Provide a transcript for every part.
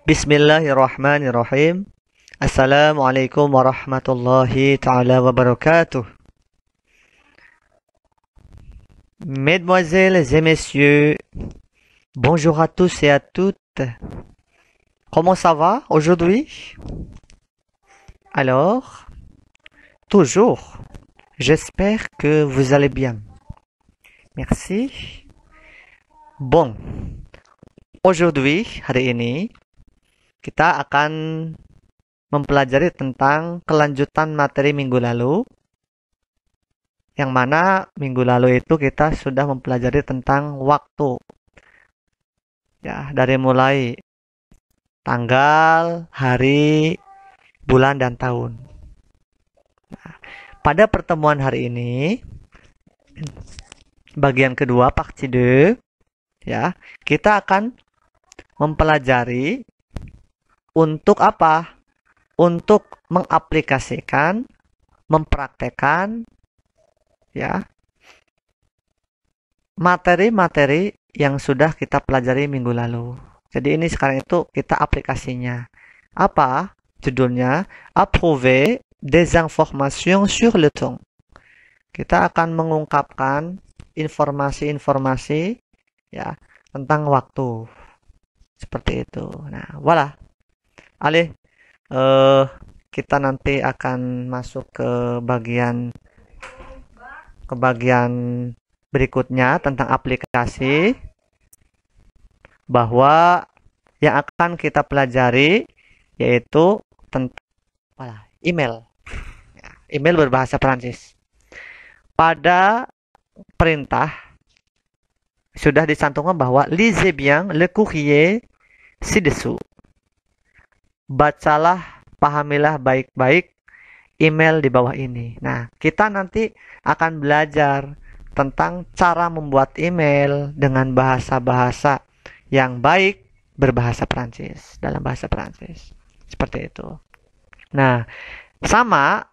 Bismillahirrahmanirrahim. Assalamualaikum warahmatullahi ta'ala wabarakatuh. Mesdemoiselles et messieurs, bonjour à tous et à toutes. Comment ça va aujourd'hui? Alors, toujours, j'espère que vous allez bien. Merci. Bon, aujourd'hui, hari ini, kita akan mempelajari tentang kelanjutan materi minggu lalu, yang mana minggu lalu itu kita sudah mempelajari tentang waktu. Ya, dari mulai tanggal, hari, bulan, dan tahun. Nah, pada pertemuan hari ini, bagian kedua, partie 2, ya, kita akan mempelajari untuk apa? Untuk mengaplikasikan, mempraktekkan, ya, materi-materi yang sudah kita pelajari minggu lalu. Jadi ini sekarang itu kita aplikasinya. Apa judulnya? Approuver des informations sur le temps. Kita akan mengungkapkan informasi-informasi, ya, tentang waktu. Seperti itu. Nah, voilà. Allez, kita nanti akan masuk ke bagian berikutnya tentang aplikasi, bahwa yang akan kita pelajari yaitu tentang email. Email berbahasa Prancis. Pada perintah sudah dicantumkan bahwa lisez bien le courrier ci-dessous. Bacalah, pahamilah baik-baik email di bawah ini. Nah, kita nanti akan belajar tentang cara membuat email dengan bahasa-bahasa yang baik berbahasa Prancis, dalam bahasa Prancis. Seperti itu. Nah, sama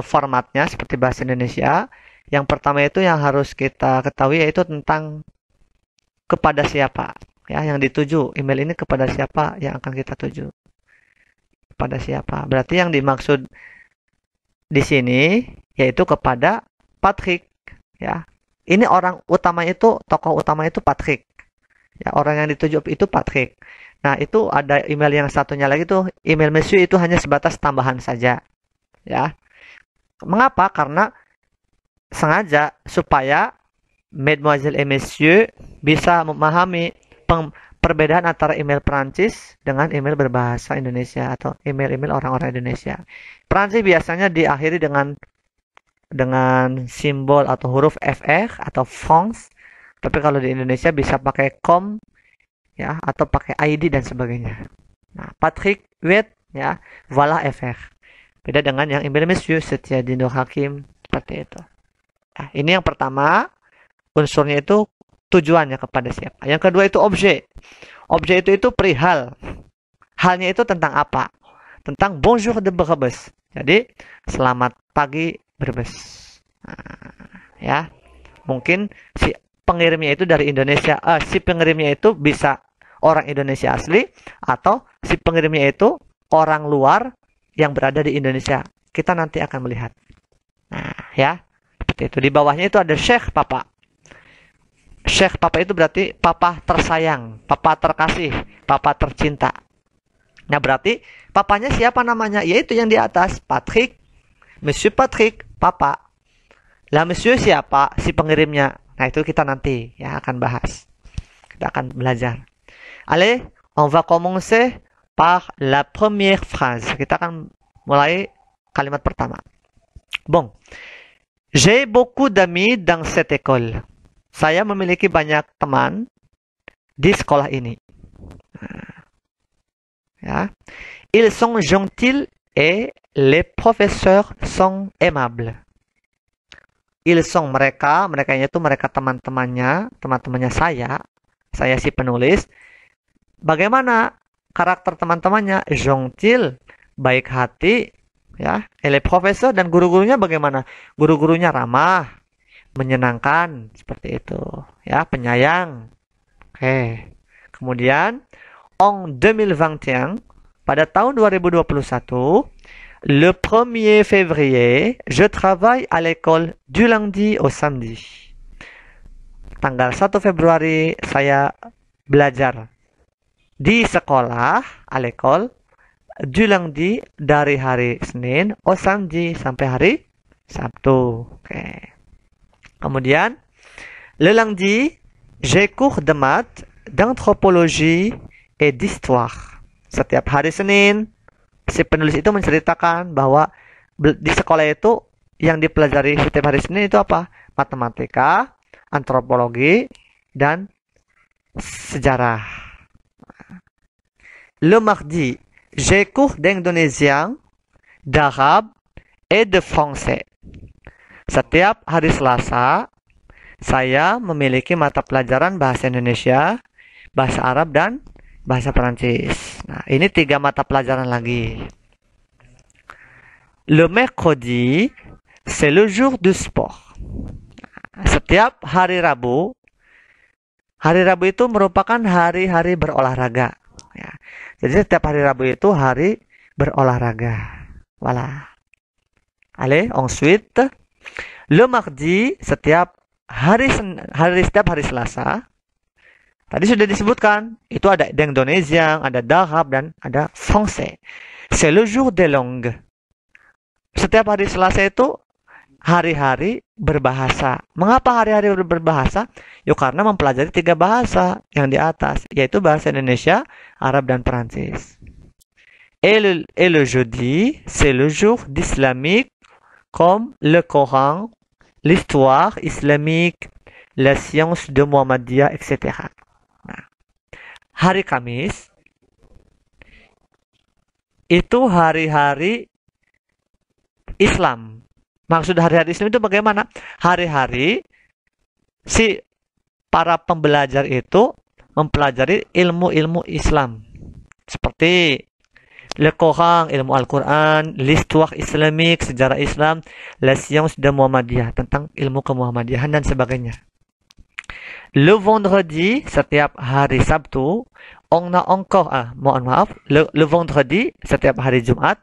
formatnya seperti bahasa Indonesia. Yang pertama itu yang harus kita ketahui yaitu tentang kepada siapa. Ya, yang dituju, email ini kepada siapa yang akan kita tuju. Kepada siapa? Berarti yang dimaksud di sini yaitu kepada Patrick, ya. Ini orang utama itu, tokoh utama itu Patrick. Ya, orang yang dituju itu Patrick. Nah, itu ada email yang satunya lagi tuh, email monsieur itu hanya sebatas tambahan saja. Ya. Mengapa? Karena sengaja supaya mesdemoiselles et messieurs bisa memahami perbedaan antara email Prancis dengan email berbahasa Indonesia atau email-email orang-orang Indonesia. Prancis biasanya diakhiri dengan simbol atau huruf FR atau France, tapi kalau di Indonesia bisa pakai com, ya, atau pakai ID dan sebagainya. Nah, Patrick Wet, ya, voilà FR. Beda dengan yang email Monsieur Setiadi Nur Hakim, seperti itu. Nah, ini yang pertama, unsurnya itu tujuannya kepada siapa. Yang kedua itu objek. Objek itu perihal. Halnya itu tentang apa? Tentang bonjour de Brebes. Jadi, selamat pagi Brebes. Nah, ya. Mungkin si pengirimnya itu dari Indonesia. Si pengirimnya itu bisa orang Indonesia asli atau si pengirimnya itu orang luar yang berada di Indonesia. Kita nanti akan melihat. Nah, ya. Seperti itu. Di bawahnya itu ada Sheikh Papa. Sheikh Papa itu berarti papa tersayang, papa terkasih, papa tercinta. Nah, berarti papanya siapa namanya? Yaitu yang di atas, Patrick, Monsieur Patrick, papa. Lah Monsieur siapa? Si pengirimnya. Nah, itu kita nanti ya akan bahas. Kita akan belajar. Allez, on va commencer par la première phrase. Kita akan mulai kalimat pertama. Bon. J'ai beaucoup d'amis dans cette école. Saya memiliki banyak teman di sekolah ini. Ya. Ils sont gentils et les professeurs sont aimables. Ils sont mereka itu mereka teman-temannya saya si penulis. Bagaimana karakter teman-temannya? Gentil, baik hati, ya. Et les professeurs dan guru-gurunya bagaimana? Guru-gurunya ramah, menyenangkan, seperti itu, ya, penyayang. Oke. Kemudian en 2021, pada tahun 2021, le 1er février, je travaille à l'école du lundi au samedi. Tanggal 1 Februari saya belajar di sekolah, à l'école, du lundi dari hari Senin au samedi sampai hari Sabtu. Oke. Kemudian, le lundi, j'ai cours de maths, d'anthropologie, et d'histoire. Setiap hari Senin, si penulis itu menceritakan bahwa di sekolah itu yang dipelajari setiap hari Senin itu apa? Matematika, antropologi, dan sejarah. Le mardi, j'ai cours d'indonésien, d'arabe, et de français. Setiap hari Selasa, saya memiliki mata pelajaran bahasa Indonesia, bahasa Arab, dan bahasa Perancis. Nah, ini 3 mata pelajaran lagi. Le mercredi, c'est le jour du sport. Setiap hari Rabu itu merupakan hari-hari berolahraga. Ya. Jadi setiap hari Rabu itu hari berolahraga. Voilà. Allez, ensuite, le mardi, setiap hari Selasa, tadi sudah disebutkan, itu ada d'Indonésian, ada d'Arabe, dan ada Français. C'est le jour des langues. Setiap hari Selasa itu hari-hari berbahasa. Mengapa hari-hari berbahasa? Yuk, karena mempelajari 3 bahasa yang di atas, yaitu bahasa Indonesia, Arab, dan Perancis. Et le jeudi, c'est le jour d'islamique, comme le Coran, l'histoire islamique, la science de Muhammadiyah, etc. Nah, hari Kamis itu hari-hari Islam. Maksud hari-hari Islam itu bagaimana? Hari-hari si para pembelajar itu mempelajari ilmu-ilmu Islam. Seperti le Coran, ilmu Al-Quran, l'histoire islamique, sejarah Islam, la science de Muhammadiyah, tentang ilmu kemuhammadiyahan dan sebagainya. Le vendredi, setiap hari Sabtu, on a encore, le vendredi, setiap hari Jumat,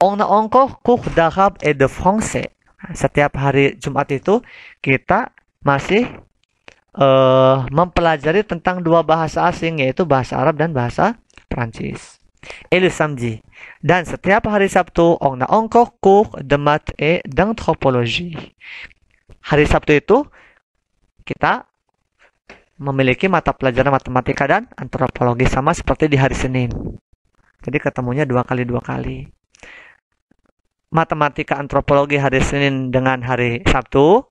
on a encore cours d'arabe et de français. Setiap hari Jumat itu kita masih mempelajari tentang 2 bahasa asing, yaitu bahasa Arab dan bahasa Perancis. Et le samedi, dan setiap hari Sabtu, on a encore cours de maths et d'anthropologie. Hari Sabtu itu kita memiliki mata pelajaran matematika dan antropologi, sama seperti di hari Senin. Jadi ketemunya 2 kali. Matematika, antropologi hari Senin dengan hari Sabtu.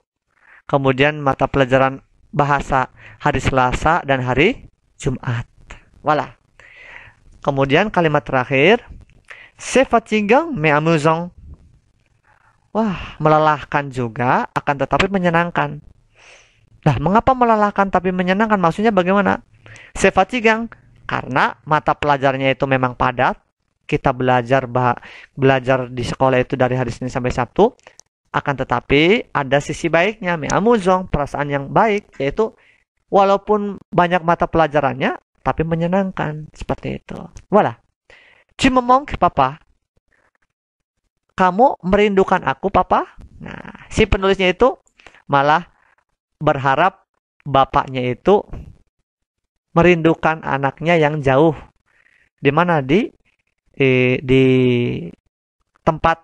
Kemudian mata pelajaran bahasa hari Selasa dan hari Jumat. Voilà. Kemudian kalimat terakhir, c'est fatigant mais amusant. Wah, melelahkan juga, akan tetapi menyenangkan. Nah, mengapa melelahkan tapi menyenangkan? Maksudnya bagaimana? C'est fatigant karena mata pelajarannya itu memang padat. Kita belajar di sekolah itu dari hari Senin sampai Sabtu. Akan tetapi ada sisi baiknya, mais amusant, perasaan yang baik, yaitu walaupun banyak mata pelajarannya, tapi menyenangkan, seperti itu. Voilà. Tu me manques, papa. Kamu merindukan aku, papa? Nah, si penulisnya itu malah berharap bapaknya itu merindukan anaknya yang jauh. Di mana? Di tempat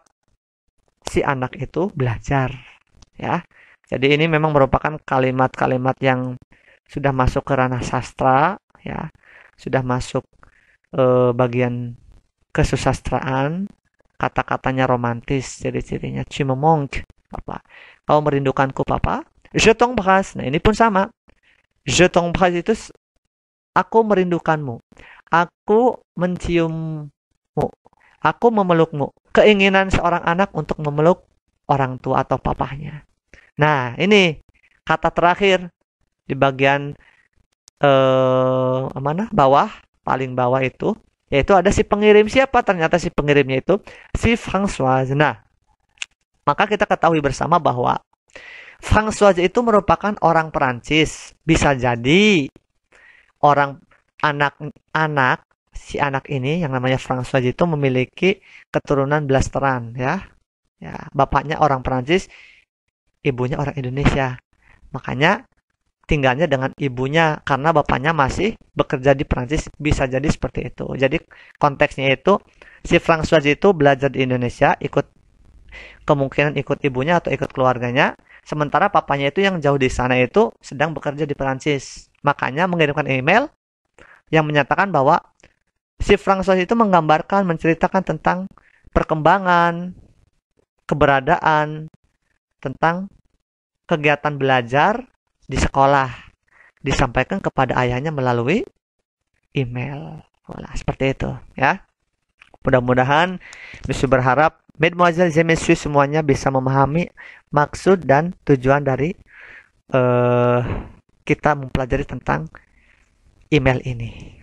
si anak itu belajar. Ya. Jadi ini memang merupakan kalimat-kalimat yang sudah masuk ke ranah sastra, ya, sudah masuk bagian kesusastraan, kata-katanya romantis, ciri-cirinya. Tu me manques, papa. Kau merindukanku, papa. Je t'embrasse. Nah, ini pun sama. Je t'embrasse itu aku merindukanmu. Aku menciummu. Aku memelukmu. Keinginan seorang anak untuk memeluk orang tua atau papahnya. Nah, ini kata terakhir di bagian bawah, paling bawah itu, yaitu ada si pengirim. Siapa? Ternyata si pengirimnya itu si Françoise. Nah, maka kita ketahui bersama bahwa Françoise itu merupakan orang Perancis. Bisa jadi anak si anak ini yang namanya François itu memiliki keturunan blasteran ya. Ya, bapaknya orang Prancis, ibunya orang Indonesia. Makanya tinggalnya dengan ibunya karena bapaknya masih bekerja di Prancis, bisa jadi seperti itu. Jadi konteksnya itu si François itu belajar di Indonesia, kemungkinan ikut ibunya atau ikut keluarganya, sementara papanya itu yang jauh di sana itu sedang bekerja di Prancis. Makanya mengirimkan email yang menyatakan bahwa si François itu menggambarkan, menceritakan tentang perkembangan, keberadaan, tentang kegiatan belajar di sekolah, disampaikan kepada ayahnya melalui email. Wala, seperti itu ya. Mudah-mudahan Monsieur berharap Mesdemoiselles et Messieurs semuanya bisa memahami maksud dan tujuan dari kita mempelajari tentang email ini.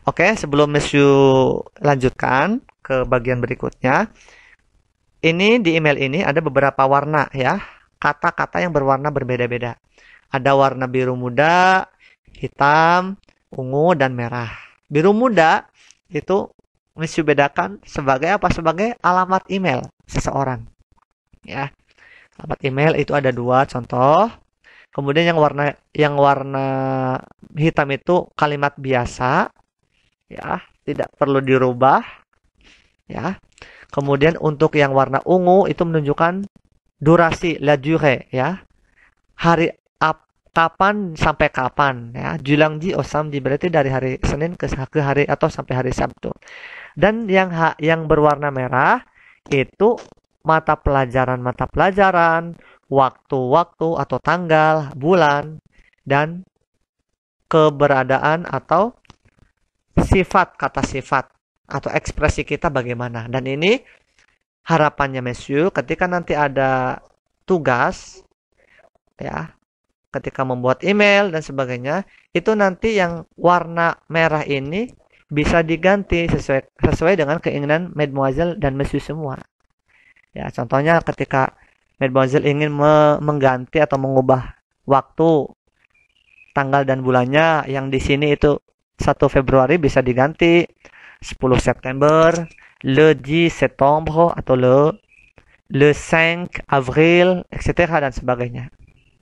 Oke, sebelum Monsieur lanjutkan ke bagian berikutnya, ini di email ini ada beberapa warna ya, kata-kata yang berwarna berbeda-beda. Ada warna biru muda, hitam, ungu, dan merah. Biru muda itu Monsieur bedakan sebagai apa? Sebagai alamat email seseorang. Ya, alamat email itu ada 2 contoh. Kemudian yang warna hitam itu kalimat biasa, ya, tidak perlu dirubah, ya. Kemudian untuk yang warna ungu itu menunjukkan durasi, la durée, ya. Kapan sampai kapan, ya. Du lundi au samedi berarti dari hari Senin ke hari atau sampai hari Sabtu. Dan yang berwarna merah itu mata pelajaran, waktu-waktu atau tanggal, bulan, dan keberadaan atau sifat, kata sifat atau ekspresi kita bagaimana. Dan ini harapannya Monsieur ketika nanti ada tugas ya, ketika membuat email dan sebagainya, itu nanti yang warna merah ini bisa diganti sesuai dengan keinginan Mademoiselle dan Monsieur semua. Ya, contohnya ketika Mademoiselle ingin mengganti atau mengubah waktu, tanggal dan bulannya, yang di sini itu 1 Februari bisa diganti 10 September, le 10 septembre atau le 5 Avril, etc. dan sebagainya.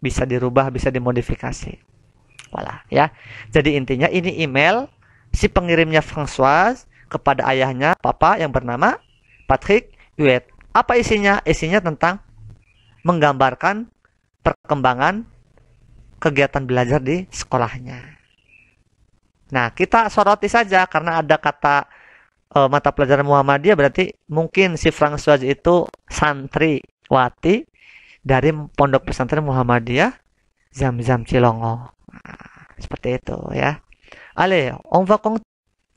Bisa dirubah, bisa dimodifikasi. Voilà, ya. Jadi intinya ini email si pengirimnya Françoise kepada ayahnya, papa yang bernama Patrick Huet. Apa isinya? Isinya tentang menggambarkan perkembangan kegiatan belajar di sekolahnya. Nah, kita soroti saja karena ada kata mata pelajaran Muhammadiyah, berarti mungkin si Françoise itu santriwati dari pondok pesantren Muhammadiyah Zam-Zam Cilongo. Nah, seperti itu ya. Allez, on va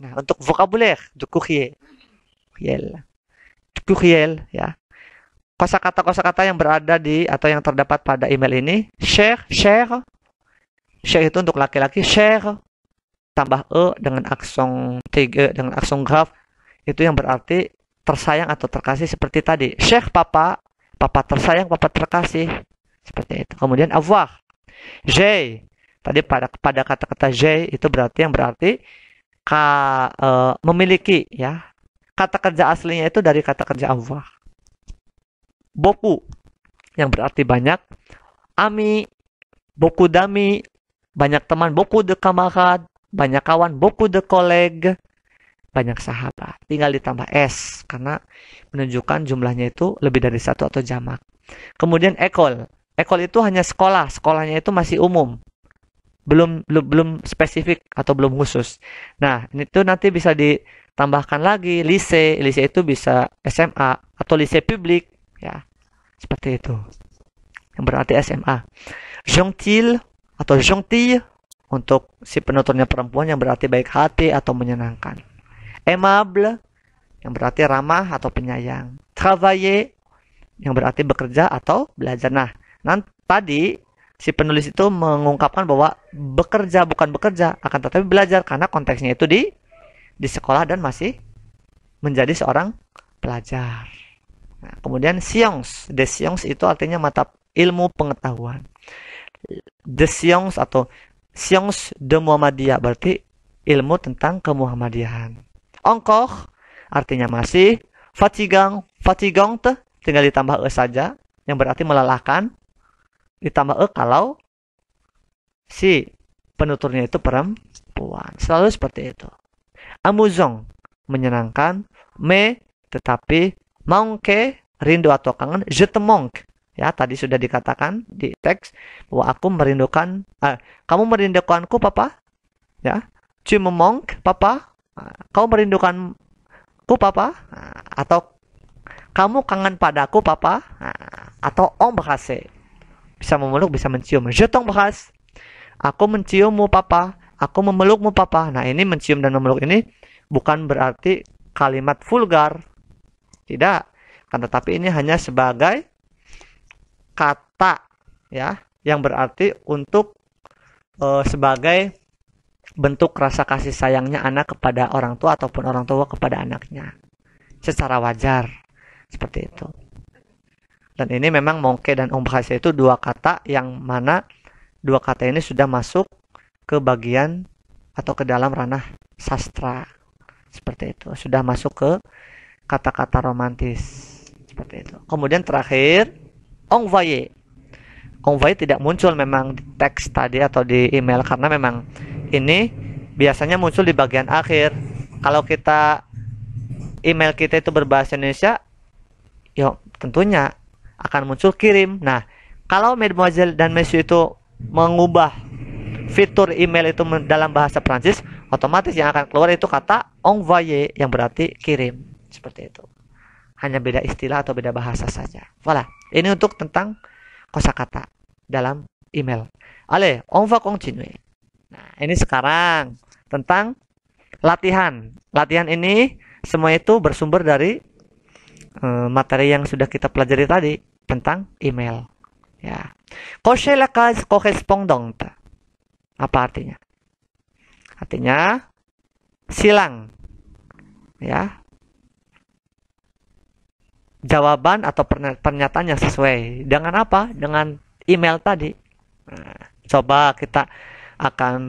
nah, untuk vocabulaire du courriel. Courriel ya. Kosakata yang berada di atau yang terdapat pada email ini, cher itu untuk laki-laki, cher tambah dengan akson dengan akson grave itu yang berarti tersayang atau terkasih seperti tadi. Cher papa tersayang, papa terkasih. Seperti itu. Kemudian avoir. J'ai. Tadi pada kata-kata j'ai itu berarti memiliki ya. Kata kerja aslinya itu dari kata kerja avoir. Beaucoup yang berarti banyak. Ami, beaucoup d'amis, banyak teman, beaucoup de camarades, banyak kawan, beaucoup de collègues, banyak sahabat. Tinggal ditambah S karena menunjukkan jumlahnya itu lebih dari 1 atau jamak. Kemudian école. École itu hanya sekolah, sekolahnya itu masih umum. Belum spesifik atau belum khusus. Nah, itu nanti bisa ditambahkan lagi lycée. Lycée itu bisa SMA atau lycée public ya. Seperti itu. Yang berarti SMA. Gentil atau gentille untuk si penuturnya perempuan yang berarti baik hati atau menyenangkan. Aimable yang berarti ramah atau penyayang. Travailler yang berarti bekerja atau belajar. Nah, tadi si penulis itu mengungkapkan bahwa bekerja bukan bekerja, akan tetapi belajar karena konteksnya itu di sekolah dan masih menjadi seorang pelajar. Nah, kemudian science, des sciences itu artinya mata ilmu pengetahuan. Des sciences atau science de Muhammadiyah berarti ilmu tentang kemuhammadiyahan. Encore artinya masih, fatigante tinggal ditambah e saja, yang berarti melelahkan, ditambah e kalau si penuturnya itu perempuan. Selalu seperti itu. Amusant, menyenangkan, tetapi, manque, rindu atau kangen, je te manque. Ya, tadi sudah dikatakan di teks bahwa aku merindukan, kamu merindukanku, papa? Ya, tu me manques, papa? Kau merindukanku, papa? Atau kamu kangen padaku, papa? Atau embrasser. Bisa memeluk, bisa mencium. Je t'embrasse. Aku menciummu, papa. Aku memelukmu, papa. Nah, ini mencium dan memeluk ini bukan berarti kalimat vulgar. Tidak. Kan tetapi ini hanya sebagai kata, ya, yang berarti untuk sebagai bentuk rasa kasih sayangnya anak kepada orang tua ataupun orang tua kepada anaknya. Secara wajar. Seperti itu. Dan ini memang manque dan embrasser itu dua kata yang mana dua kata ini sudah masuk ke bagian atau ke dalam ranah sastra. Seperti itu. Sudah masuk ke kata-kata romantis. Seperti itu. Kemudian terakhir, envoyer. Envoyer tidak muncul memang di teks tadi atau di email karena memang ini biasanya muncul di bagian akhir. Kalau kita email kita itu berbahasa Indonesia, yuk tentunya akan muncul kirim. Nah, kalau Mademoiselle dan Monsieur itu mengubah fitur email itu dalam bahasa Prancis, otomatis yang akan keluar itu kata envoyer yang berarti kirim. Seperti itu. Hanya beda istilah atau beda bahasa saja. Voilà. Ini untuk tentang kosakata dalam email. Allez, on va continuer. Nah, ini sekarang tentang latihan. Latihan ini semua itu bersumber dari materi yang sudah kita pelajari tadi tentang email. Ya. Cocher la case correspondante. Apa artinya? Artinya silang. Ya. Jawaban atau pernyataan yang sesuai dengan apa? Dengan email tadi. Nah, coba kita akan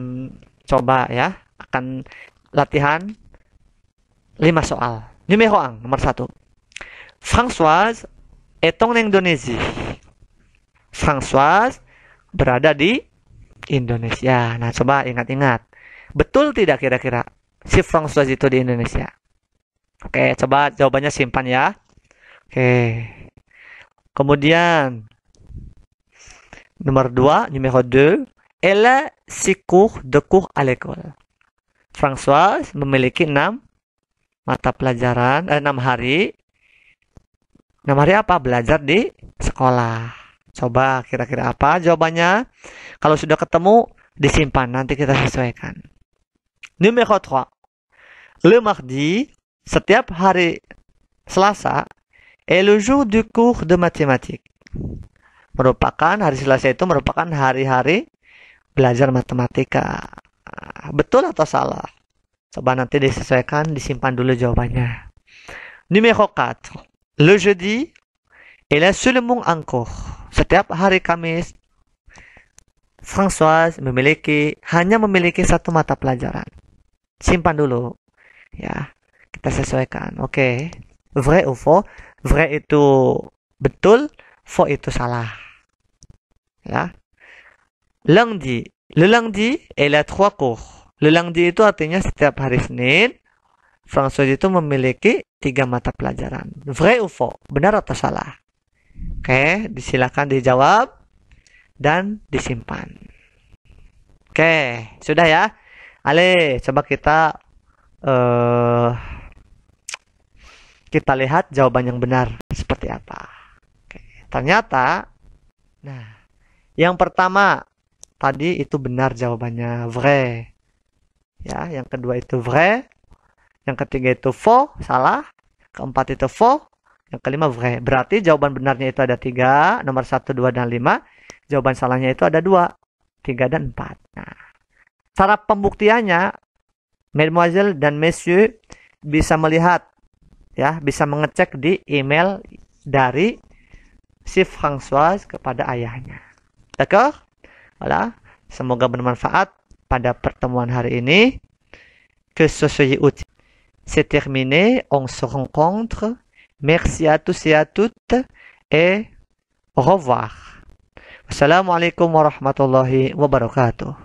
coba ya, akan latihan 5 soal. Numéro 1, nomor 1. Françoise est en Indonésie. Françoise berada di Indonesia. Nah, coba ingat-ingat. Betul tidak kira-kira si Françoise itu di Indonesia? Oke, coba jawabannya simpan ya. Oke. Kemudian nomor 2, numéro 2, elle a 6 cours de cours à l'école. Françoise memiliki 6 mata pelajaran, 6 hari. 6 hari apa? Belajar di sekolah. Coba kira-kira apa jawabannya? Kalau sudah ketemu, disimpan. Nanti kita sesuaikan. Numéro 3. Le mardi, setiap hari Selasa, est le jour du cours de mathématiques. Merupakan, hari Selasa itu merupakan hari-hari belajar matematika. Betul atau salah? Coba nanti disesuaikan, disimpan dulu jawabannya. Numéro 4. Le jeudi, il est seulement un cours. Setiap hari Kamis, Françoise hanya memiliki 1 mata pelajaran. Simpan dulu. Ya, kita sesuaikan. Oke. Vrai ou faux? Vrai itu betul, faux itu salah. Ya. Lundi. Le lundi, il a 3 cours. Le lundi itu artinya setiap hari Senin, Françoise itu memiliki 3 mata pelajaran. Vrai ou faux? Benar atau salah? Oke, disilakan dijawab dan disimpan. Oke, sudah ya. Ale, coba kita lihat jawaban yang benar seperti apa. Oke, ternyata, nah, yang pertama tadi itu benar jawabannya, vrai. Ya, yang kedua itu vrai. Yang ketiga itu faux, salah. Keempat itu faux. Yang kelima vrai. Berarti jawaban benarnya itu ada 3, nomor 1, 2, dan 5. Jawaban salahnya itu ada 2, 3, dan 4. Nah, cara pembuktiannya, Mademoiselle dan Monsieur bisa melihat, ya, bisa mengecek di email dari si Françoise kepada ayahnya. D'accord? Voilà. Semoga bermanfaat pada pertemuan hari ini. que ce soit utile. C'est terminé, on se rencontre. Merci à tous et à toutes et au revoir. Wassalamualaikum warahmatullahi wabarakatuh.